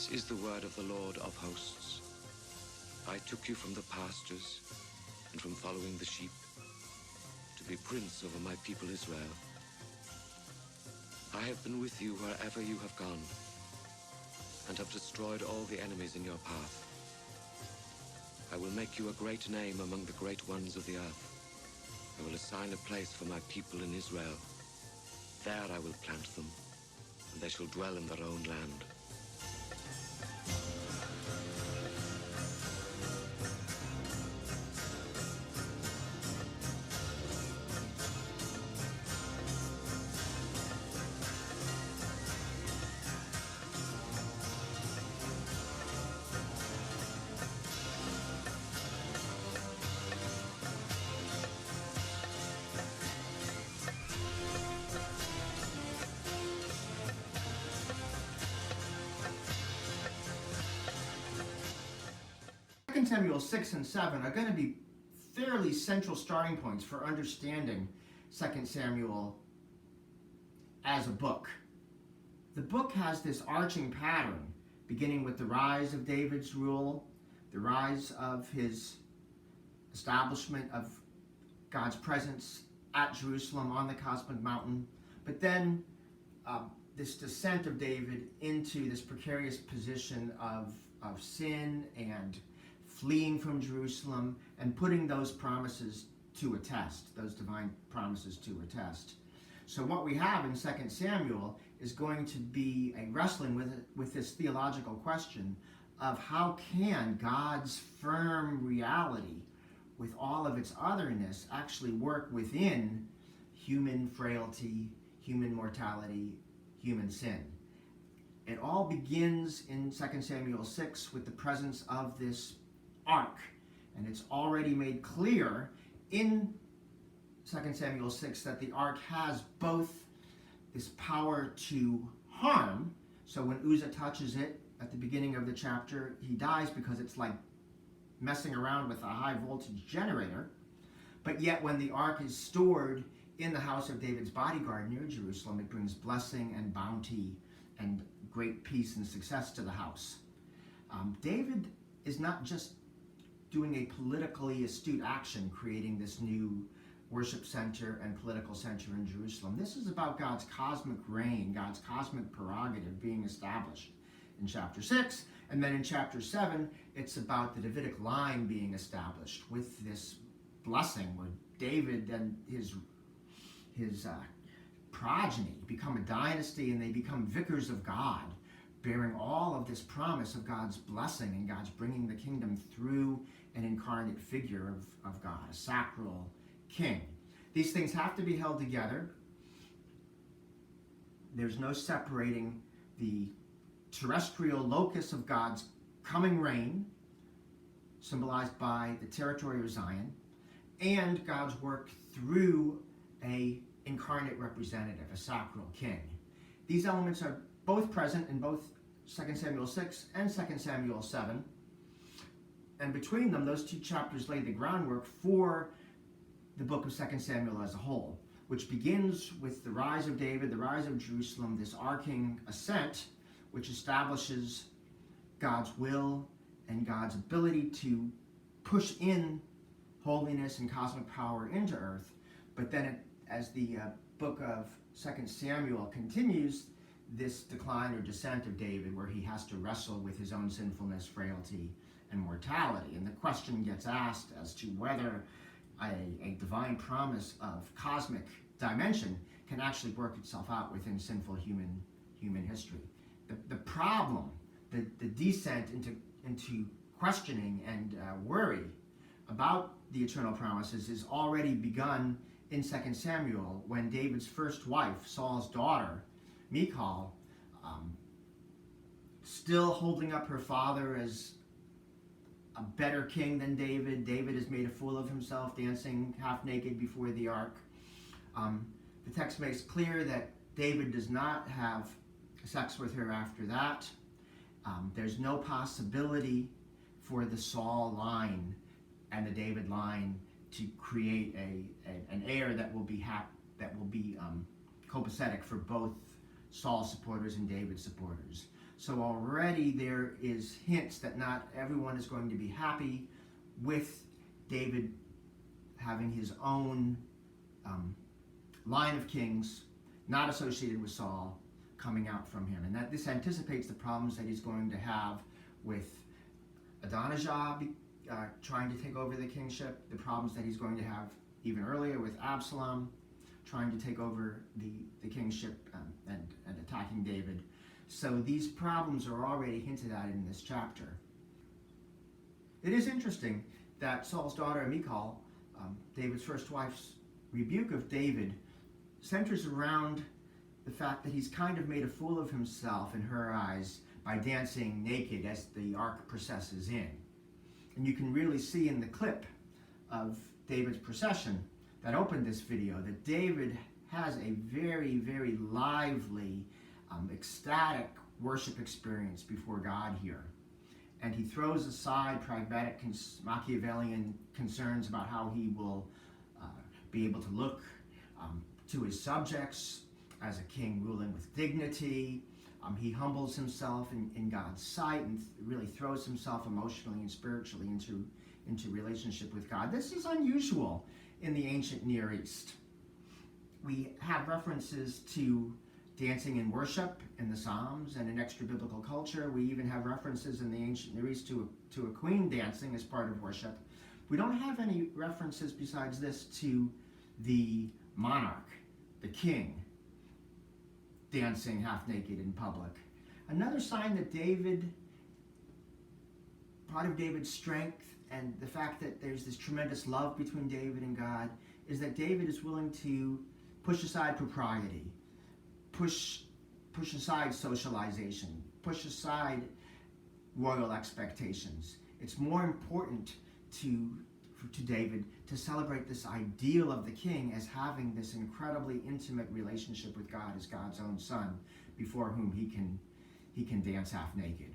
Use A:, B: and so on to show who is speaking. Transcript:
A: This is the word of the Lord of hosts. I took you from the pastures and from following the sheep to be prince over my people Israel. I have been with you wherever you have gone and have destroyed all the enemies in your path. I will make you a great name among the great ones of the earth. I will assign a place for my people in Israel. There I will plant them, and they shall dwell in their own land.
B: Samuel 6 and 7 are going to be fairly central starting points for understanding 2 Samuel as a book. The book has this arching pattern, beginning with the rise of David's rule, the rise of his establishment of God's presence at Jerusalem on the cosmic mountain, but then this descent of David into this precarious position of sin and fleeing from Jerusalem and putting those promises to a test, those divine promises to a test. So what we have in 2 Samuel is going to be a wrestling with this theological question of how can God's firm reality, with all of its otherness, actually work within human frailty, human mortality, human sin. It all begins in 2 Samuel 6 with the presence of this ark, and it's already made clear in 2 Samuel 6 that the ark has both this power to harm. So when Uzzah touches it at the beginning of the chapter, he dies because it's like messing around with a high voltage generator. But yet when the ark is stored in the house of David's bodyguard near Jerusalem, it brings blessing and bounty and great peace and success to the house. David is not just doing a politically astute action, creating this new worship center and political center in Jerusalem. This is about God's cosmic reign, God's cosmic prerogative being established in chapter 6. And then in chapter 7, it's about the Davidic line being established with this blessing where David and his progeny become a dynasty and they become vicars of God, bearing all of this promise of God's blessing and God's bringing the kingdom through an incarnate figure of God, a sacral king. These things have to be held together. There's no separating the terrestrial locus of God's coming reign, symbolized by the territory of Zion, and God's work through a incarnate representative, a sacral king. These elements are both present in both 2 Samuel 6 and 2 Samuel 7. And between them, those two chapters lay the groundwork for the book of 2 Samuel as a whole, which begins with the rise of David, the rise of Jerusalem, this arcing ascent, which establishes God's will and God's ability to push in holiness and cosmic power into earth. But then as the book of 2 Samuel continues, this decline or descent of David, where he has to wrestle with his own sinfulness, frailty, and mortality. And the question gets asked as to whether a divine promise of cosmic dimension can actually work itself out within sinful human history. The problem, the descent into questioning and worry about the eternal promises is already begun in 2 Samuel when David's first wife, Saul's daughter, Michal, still holding up her father as a better king than David. David has made a fool of himself, dancing half naked before the ark. The text makes clear that David does not have sex with her after that. There's no possibility for the Saul line and the David line to create an heir that will be copacetic for both Saul's supporters and David's supporters. So already there is hints that not everyone is going to be happy with David having his own line of kings, not associated with Saul, coming out from him. And that this anticipates the problems that he's going to have with Adonijah trying to take over the kingship, the problems that he's going to have even earlier with Absalom trying to take over the kingship and attacking David. So these problems are already hinted at in this chapter. It is interesting that Saul's daughter Michal, David's first wife's rebuke of David, centers around the fact that he's kind of made a fool of himself in her eyes by dancing naked as the ark processes in. And you can really see in the clip of David's procession that opened this video that David has a very, very lively, ecstatic worship experience before God here. And he throws aside pragmatic, Machiavellian concerns about how he will be able to look to his subjects as a king ruling with dignity. He humbles himself in God's sight and really throws himself emotionally and spiritually into relationship with God. This is unusual in the ancient Near East. We have references to dancing in worship in the Psalms and in extra-biblical culture. We even have references in the ancient Near East to a queen dancing as part of worship. We don't have any references besides this to the monarch, the king, dancing half naked in public. Another sign that part of David's strength and the fact that there's this tremendous love between David and God is that David is willing to push aside propriety, push aside socialization, push aside royal expectations. It's more important to David to celebrate this ideal of the king as having this incredibly intimate relationship with God as God's own son, before whom he can dance half naked.